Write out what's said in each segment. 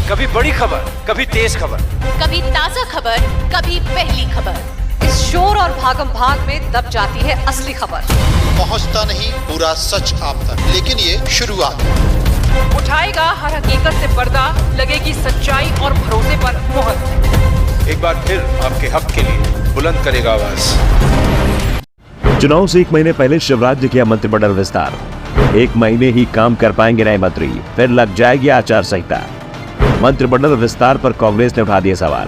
कभी बड़ी खबर, कभी तेज खबर, कभी ताजा खबर, कभी पहली खबर। इस शोर और भागम भाग में दब जाती है असली खबर। पहुंचता नहीं पूरा सच आप तक, लेकिन ये शुरुआत। उठाएगा हर हकीकत से पर्दा, लगेगी सच्चाई और भरोसे पर मुहर। एक बार फिर आपके हक के लिए बुलंद करेगा आवाज। चुनाव से एक महीने पहले शिवराज ने किया मंत्रिमंडल विस्तार। एक महीने ही काम कर पाएंगे नए मंत्री, फिर लग जाएगी आचार संहिता। मंत्रिमंडल विस्तार पर कांग्रेस ने उठा दिए सवाल।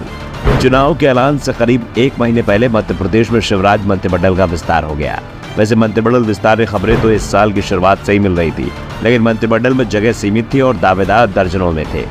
चुनाव के ऐलान से करीब एक महीने पहले मध्य प्रदेश में शिवराज मंत्रिमंडल का विस्तार हो गया। वैसे मंत्रिमंडल विस्तार की खबरें तो इस साल की शुरुआत से ही मिल रही थी, लेकिन मंत्रिमंडल में जगह सीमित थी और दावेदार दर्जनों में थे,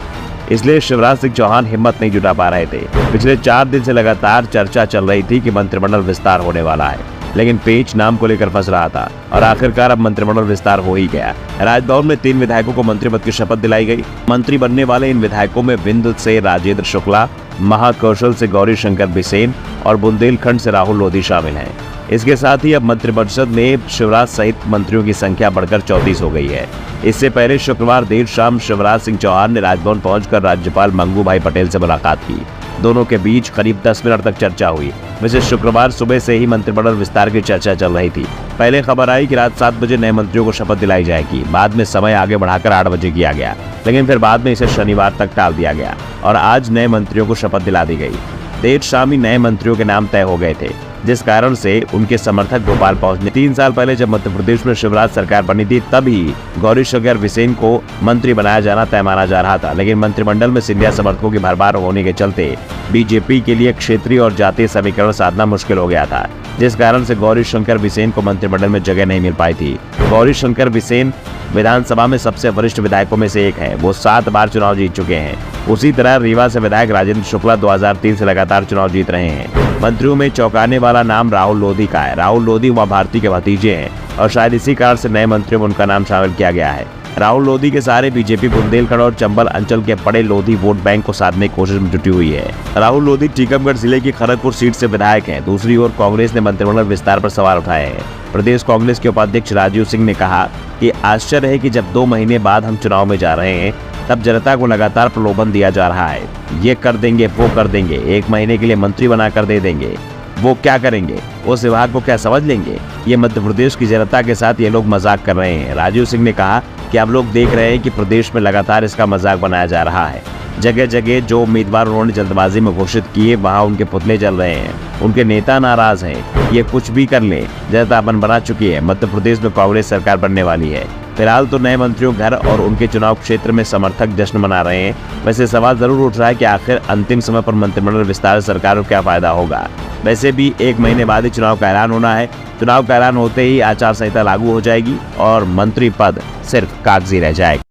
इसलिए शिवराज सिंह चौहान हिम्मत नहीं जुटा पा रहे थे। पिछले 4 दिन से लगातार चर्चा चल रही थी कि मंत्रिमंडल विस्तार होने वाला है, लेकिन पेच नाम को लेकर फंस रहा था और आखिरकार अब मंत्रिमंडल विस्तार हो ही गया। राजभवन में 3 विधायकों को मंत्री पद की शपथ दिलाई गई। मंत्री बनने वाले इन विधायकों में विंध्य से राजेंद्र शुक्ला, महाकौशल से गौरी शंकर बिसेन और बुंदेलखंड से राहुल लोधी शामिल हैं। इसके साथ ही अब मंत्रिपरिषद में शिवराज सहित मंत्रियों की संख्या बढ़कर 34 हो गई है। इससे पहले शुक्रवार देर शाम शिवराज सिंह चौहान ने राजभवन पहुंचकर राज्यपाल मंगू भाई पटेल से मुलाकात की। दोनों के बीच करीब 10 मिनट तक चर्चा हुई। वैसे शुक्रवार सुबह से ही मंत्रिमंडल विस्तार की चर्चा चल रही थी। पहले खबर आई कि रात 7 बजे नए मंत्रियों को शपथ दिलाई जाएगी। बाद में समय आगे बढ़ाकर 8 बजे किया गया, लेकिन फिर बाद में इसे शनिवार तक टाल दिया गया और आज नए मंत्रियों को शपथ दिला दी गई। देर शाम ही नए मंत्रियों के नाम तय हो गए थे, जिस कारण से उनके समर्थक भोपाल पहुंचे। 3 साल पहले जब मध्य प्रदेश में शिवराज सरकार बनी थी, तभी गौरी शंकर बिसेन को मंत्री बनाया जाना तय माना जा रहा था, लेकिन मंत्रिमंडल में सिंधिया समर्थकों की भरमार होने के चलते बीजेपी के लिए क्षेत्रीय और जातीय समीकरण साधना मुश्किल हो गया था, जिस कारण से गौरी शंकर बिसेन को मंत्रिमंडल में जगह नहीं मिल पाई थी। गौरी शंकर बिसेन विधानसभा में सबसे वरिष्ठ विधायकों में से एक है। वो 7 बार चुनाव जीत चुके हैं। उसी तरह रीवा से विधायक राजेंद्र शुक्ला 2003 से लगातार चुनाव जीत रहे हैं। मंत्रियों में चौंकाने वाला नाम राहुल लोधी का है। राहुल लोधी उमा भारती के भतीजे हैं और शायद इसी कारण से नए मंत्रियों में उनका नाम शामिल किया गया है। राहुल लोधी के सहारे बीजेपी बुंदेलखंड और चंबल अंचल के बड़े लोधी वोट बैंक को साधने की कोशिश में जुटी हुई है। राहुल लोधी टीकमगढ़ जिले की खड़गपुर सीट से विधायक हैं। दूसरी ओर कांग्रेस ने मंत्रिमंडल विस्तार पर सवाल उठाए हैं। प्रदेश कांग्रेस के उपाध्यक्ष राजीव सिंह ने कहा कि आश्चर्य है कि जब 2 महीने बाद हम चुनाव में जा रहे हैं, तब जनता को लगातार प्रलोभन दिया जा रहा है। ये कर देंगे, वो कर देंगे, 1 महीने के लिए मंत्री बनाकर दे देंगे। वो क्या करेंगे? उस विभाग को क्या समझ लेंगे? ये मध्य प्रदेश की जनता के साथ ये लोग मजाक कर रहे हैं। राजीव सिंह ने कहा कि अब लोग देख रहे हैं कि प्रदेश में लगातार इसका मजाक बनाया जा रहा है। जगह जगह जो उम्मीदवार उन्होंने जल्दबाजी में घोषित किए, वहां उनके पुतले जल रहे हैं। उनके नेता नाराज हैं। ये कुछ भी कर ले, जनता अपन बना चुकी है। मध्य प्रदेश में कांग्रेस सरकार बनने वाली है। फिलहाल तो नए मंत्रियों घर और उनके चुनाव क्षेत्र में समर्थक जश्न मना रहे हैं। वैसे सवाल जरूर उठ रहा है कि आखिर अंतिम समय पर मंत्रिमंडल विस्तार से सरकार को क्या फायदा होगा। वैसे भी 1 महीने बाद ही चुनाव का ऐलान होना है। चुनाव का ऐलान होते ही आचार संहिता लागू हो जाएगी और मंत्री पद सिर्फ कागजी रह जाएगा।